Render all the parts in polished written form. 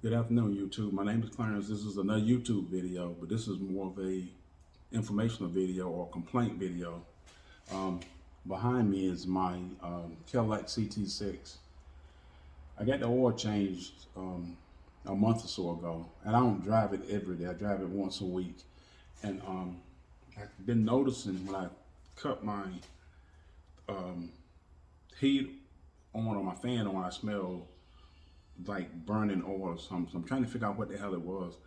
Good afternoon, YouTube. My name is Clarence. This is another YouTube video, but this is more of a informational video or complaint video. Behind me is my Cadillac CT6. I got the oil changed a month or so ago, and I don't drive it every day. I drive it once a week. And I've been noticing when I cut my heat on or my fan on, I smell like burning oil or something. So I'm trying to figure out what the hell it was.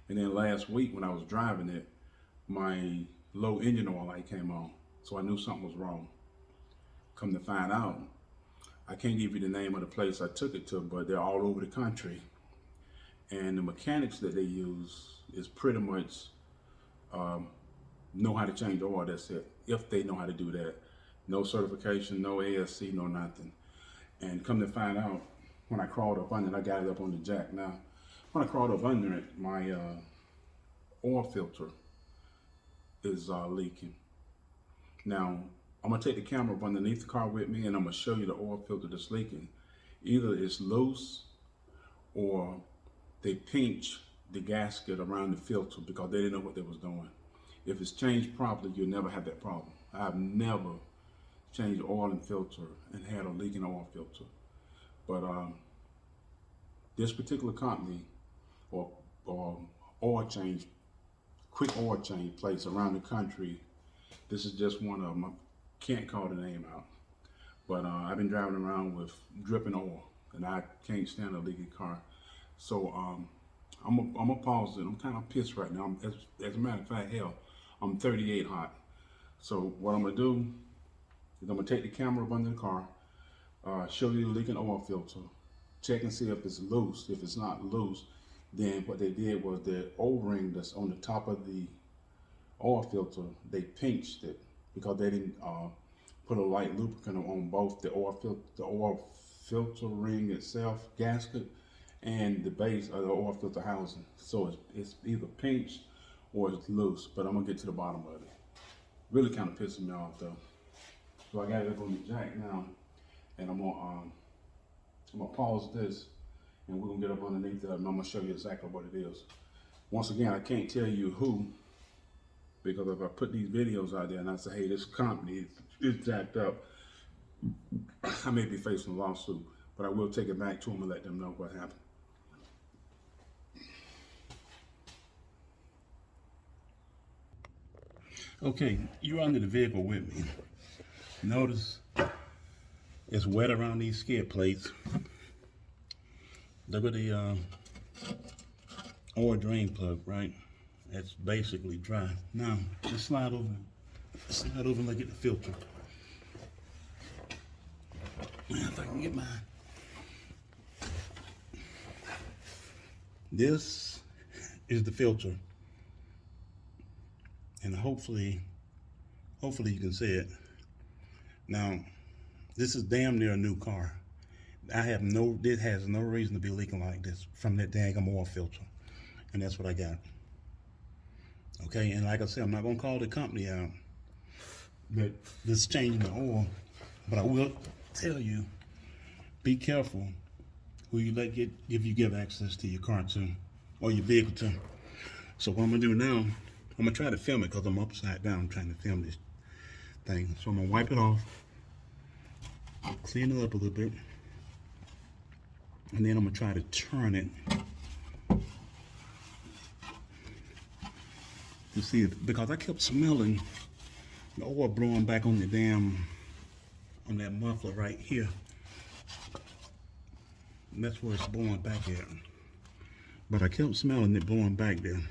And then last week when I was driving it, my low engine oil light came on. So I knew something was wrong. Come to find out, I can't give you the name of the place I took it to, but they're all over the country. And the mechanics that they use is pretty much know how to change oil, that's it. If they know how to do that. No certification, no ASC, no nothing. And come to find out, when I crawled up under it, I got it up on the jack now. When I crawled up under it, my oil filter is leaking. Now, I'm gonna take the camera up underneath the car with me and I'm gonna show you the oil filter that's leaking. Either it's loose or they pinch the gasket around the filter because they didn't know what they was doing. If it's changed properly, you'll never have that problem. I've never changed oil and filter and had a leaking oil filter. But this particular company or oil change, quick oil change place around the country, this is just one of them. I can't call the name out. But I've been driving around with dripping oil and I can't stand a leaky car. So I'm gonna pause it. I'm kind of pissed right now. As a matter of fact, hell, I'm 38 hot. So what I'm gonna do is I'm gonna take the camera up under the car, show you the leaking oil filter, check and see if it's loose. If it's not loose, then what they did was the O-ring that's on the top of the oil filter, they pinched it because they didn't put a light lubricant on both the oil filter ring itself, gasket, and the base of the oil filter housing. So it's either pinched or it's loose, but I'm gonna get to the bottom of it. Really kind of pissing me off though. So I got it up on the jack now, and I'm gonna pause this, and we're gonna get up underneath it, and I'm gonna show you exactly what it is. Once again, I can't tell you who, because if I put these videos out there and I say, hey, this company is jacked up, I may be facing a lawsuit, but I will take it back to them and let them know what happened. Okay, you're under the vehicle with me. Notice it's wet around these skid plates. Look at the oil drain plug, right? It's basically dry. Now, just slide over and look at the filter. If I can get mine. This is the filter. And hopefully you can see it. Now, this is damn near a new car. It has no reason to be leaking like this from that dang oil filter. And that's what I got. Okay, and like I said, I'm not gonna call the company out, but this is changing the oil. But I will tell you, be careful who you give access to your car to, or your vehicle to. So what I'm gonna do now, I'm gonna try to film it because I'm upside down trying to film this thing. So I'm gonna wipe it off, clean it up a little bit, and then I'm gonna try to turn it to see if, because I kept smelling the oil blowing back on on that muffler right here. And that's where it's blowing back at. But I kept smelling it blowing back there.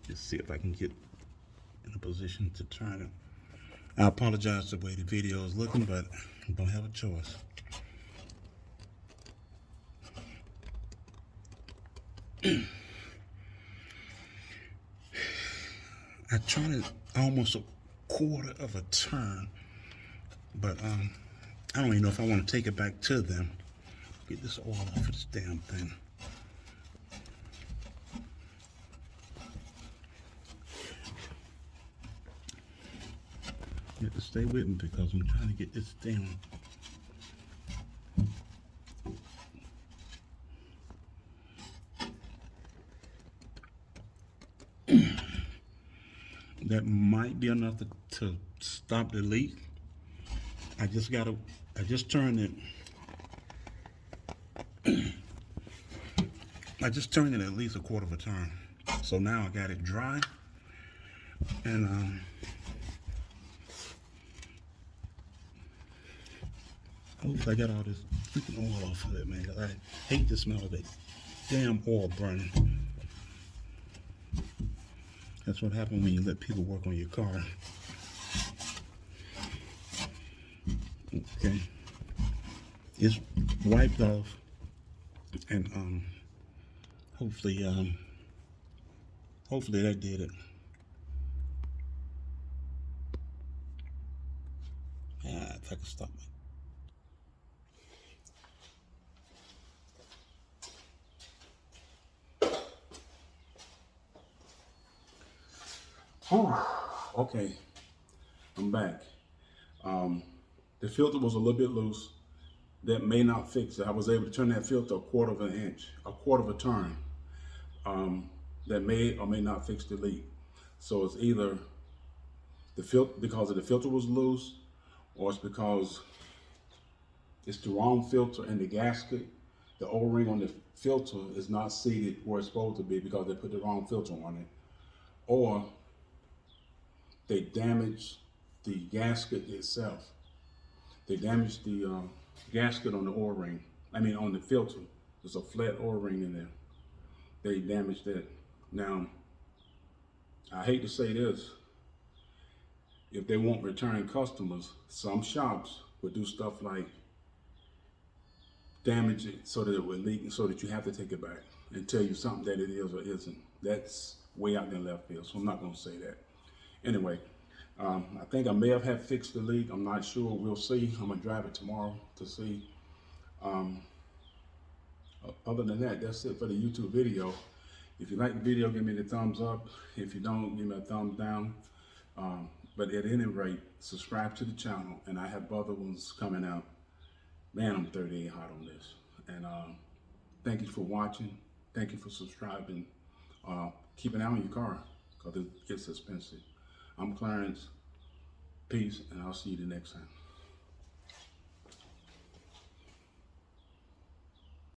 Let's see if I can get in a position to turn it. I apologize the way the video is looking, but I don't have a choice. I tried it almost a quarter of a turn, but I don't even know if I want to take it back to them. Get this oil off of this damn thing. You have to stay with me because I'm trying to get this down. That might be enough to stop the leak. I just turned it. I just turned it at least a quarter of a turn. So now I got it dry, and hopefully I got all this freaking oil off of it, man. 'Cause I hate the smell of it. Damn oil burning. That's what happens when you let people work on your car. Okay, it's wiped off, and hopefully that did it. If I can stop it. Okay, I'm back. The filter was a little bit loose. That may not fix it. I was able to turn that filter a quarter of an inch, a quarter of a turn. That may or may not fix the leak. So it's either the filter, because the filter was loose, or it's because it's the wrong filter in the gasket. The O-ring on the filter is not seated where it's supposed to be because they put the wrong filter on it. Or they damaged the gasket itself. They damaged the gasket on the O-ring. I mean, on the filter. There's a flat O-ring in there. They damaged that. Now, I hate to say this. If they want return customers, some shops would do stuff like damage it so that it would leak and so that you have to take it back and tell you something that it is or isn't. That's way out in left field, so I'm not going to say that. Anyway, I think I may have fixed the leak. I'm not sure. We'll see. I'm going to drive it tomorrow to see. Other than that, that's it for the YouTube video. If you like the video, give me the thumbs up. If you don't, give me a thumbs down. But at any rate, subscribe to the channel, and I have other ones coming out. Man, I'm 38 hot on this. And thank you for watching. Thank you for subscribing. Keep an eye on your car, because it gets expensive. I'm Clarence. Peace, and I'll see you the next time.